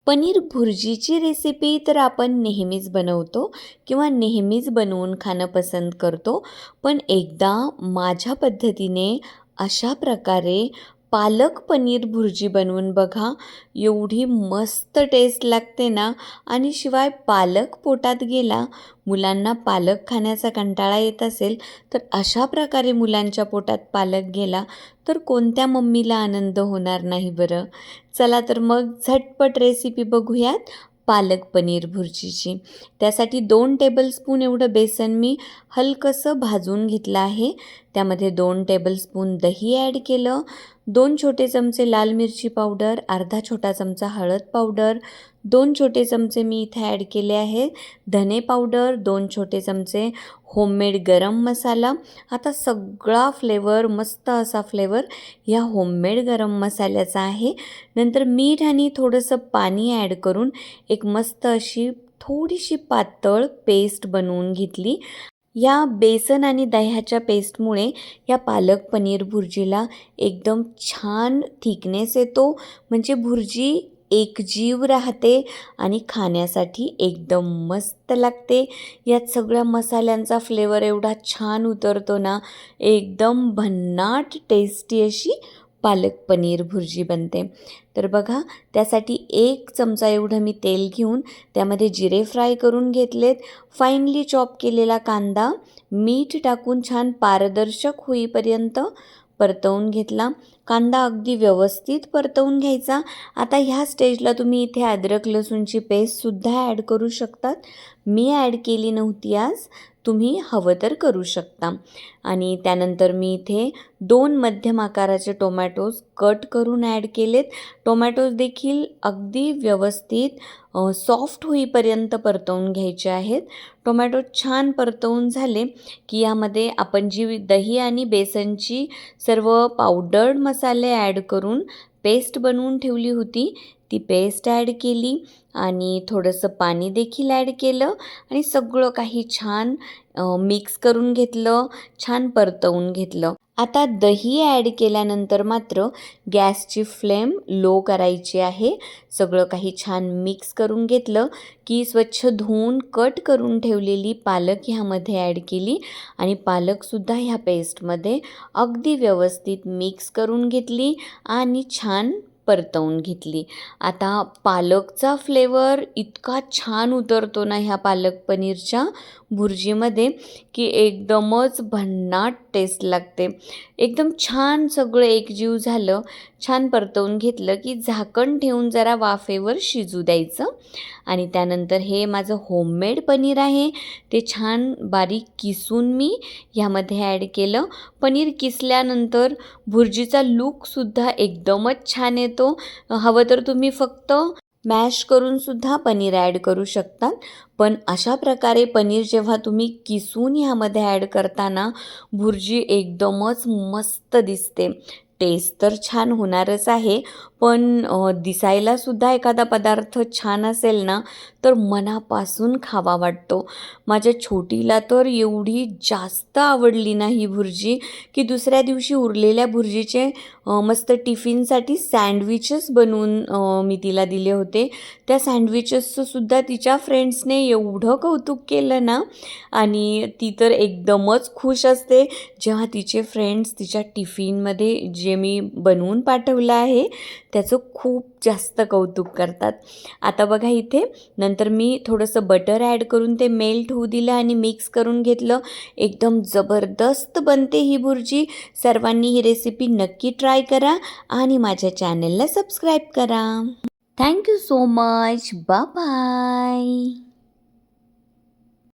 Paneer भुर्जीची recipe तर आपण नेहमीच बनवतो किंवा नेहमीच बनवून खाणं पसंत करतो. पण एकदा माझ्या पद्धतीने अशा प्रकारे पालक पनीर भुर्जी बनवून बघा. एवढी मस्त टेस्ट लागते ना. आणि शिवाय पालक पोटात गेला, मुलांना पालक खाण्याचा कंटाळा येत असेल तर अशा प्रकारे मुलांच्या पोटात पालक गेला तर कोणत्या मम्मीला आनंद होणार नाही बरं. चला तर मग झटपट रेसिपी बघूयात पालक पनीर भुर्जीची. त्यासाठी 2 टेबलस्पून एवढं बेसन मी हलकंसं भाजून घेतलं आहे. त्यामध्ये 2 टेबलस्पून दही ॲड केलं, 2 छोटे चमचे लाल मिरची पावडर, अर्धा छोटा चमचा हळद पावडर, 2 छोटे चमचे मी इथे ॲड केले आहेत धने पावडर, 2 छोटे चमचे होममेड गरम मसाला. आता सगळा फ्लेवर, मस्त असा फ्लेवर ह्या होममेड गरम मसाल्याचा आहे. नंतर मीठ आणि थोडंसं पाणी ॲड करून एक मस्त अशी थोडीशी पातळ पेस्ट बनवून घेतली. या बेसन आणि दह्याच्या पेस्टमुळे या पालक पनीर भुर्जीला एकदम छान थिकनेस येतो, म्हणजे भुर्जी एकजीव राहते आणि खाण्यासाठी एकदम मस्त लागते. यात सगळ्या मसाल्यांचा फ्लेवर एवढा छान उतरतो ना, एकदम भन्नाट टेस्टी अशी पालक पनीर भुर्जी बनते. तर बघा, त्यासाठी 1 चमचा एवढं मी तेल घेऊन त्यामध्ये जिरे फ्राय करून घेतलेत, फाईनली चॉप केलेला कांदा, मीठ टाकून छान पारदर्शक होईपर्यंत परतवून घेतला. कांदा अगदी व्यवस्थित परतवून घ्यायचा. आता ह्या स्टेजला तुम्ही इथे अद्रक लसूणची पेस्टसुद्धा ॲड करू शकतात. मी ॲड केली नव्हती आज, तुम्ही हवं तर करू शकता. आणि त्यानंतर मी इथे 2 मध्यम आकाराचे टोमॅटोज कट करून ॲड केलेत. टोमॅटोज देखील अगदी व्यवस्थित सॉफ्ट होईपर्यंत परतवून घ्यायचे आहेत. टोमॅटो छान परतवून झाले की यामध्ये आपण जी दही आणि बेसनची सर्व पावडर्ड मसाले ॲड करून पेस्ट बनवून ठेवली होती, ती पेस्ट ॲड केली आणि थोडंसं पाणी देखील ॲड केलं आणि सगळं काही छान मिक्स करून घेतलं, छान परतवून घेतलं. आता दही ॲड केल्यानंतर मात्र गॅसची फ्लेम लो करायची आहे. सगळं काही छान मिक्स करून घेतलं की स्वच्छ धुवून कट करून ठेवलेली पालक ह्यामध्ये ॲड केली आणि पालकसुद्धा ह्या पेस्टमध्ये अगदी व्यवस्थित मिक्स करून घेतली आणि छान परतवून घेतली. आता पालकचा फ्लेवर इतका छान उतरतो ना ह्या पालक पनीरच्या भुर्जीमध्ये की एकदमच भन्नाट टेस्ट लागते. एकदम छान सगळं एकजीव झालं, छान परतवून घेतलं की झाकण ठेवून जरा वाफेवर शिजू द्यायचं. आणि त्यानंतर हे माझं होममेड पनीर आहे, ते छान बारीक किसून मी ह्यामध्ये ॲड केलं. पनीर किसल्यानंतर भुर्जीचा लूकसुद्धा एकदमच छान येतो. हवं तर तुम्ही फक्त मॅश करूनसुद्धा पनीर ॲड करू शकतात. पण अशा प्रकारे पनीर जेव्हा तुम्ही किसून ह्यामध्ये ॲड करताना भुर्जी एकदमच मस्त दिसते. टेस्ट तर छान होणारच आहे, पण दिसायलासुद्धा एखादा पदार्थ छान असेल ना तर मनापासून खावा वाटतो. माझ्या छोटीला तर एवढी जास्त आवडली ना ही भुर्जी की दुसऱ्या दिवशी उरलेल्या भुर्जीचे मस्त टिफिनसाठी सँडविचेस बनवून मी तिला दिले होते. त्या सँडविचेसचं सुद्धा तिच्या फ्रेंड्सने एवढं कौतुक केलं ना, आणि ती तर एकदमच खुश असते जेव्हा तिचे फ्रेंड्स तिच्या टिफिनमध्ये जे मी बनवून पाठवलं आहे त्याचं खूप जास्त कौतुक करतात. आता बघा इथे नंतर मी थोडंसं बटर ॲड करून ते मेल्ट होऊ दिलं आणि मिक्स करून घेतलं. एकदम जबरदस्त बनते ही भुर्जी. सर्वांनी ही रेसिपी नक्की ट्राय करा आणि माझ्या चॅनलला सबस्क्राईब करा. Thank you so much. Bye bye.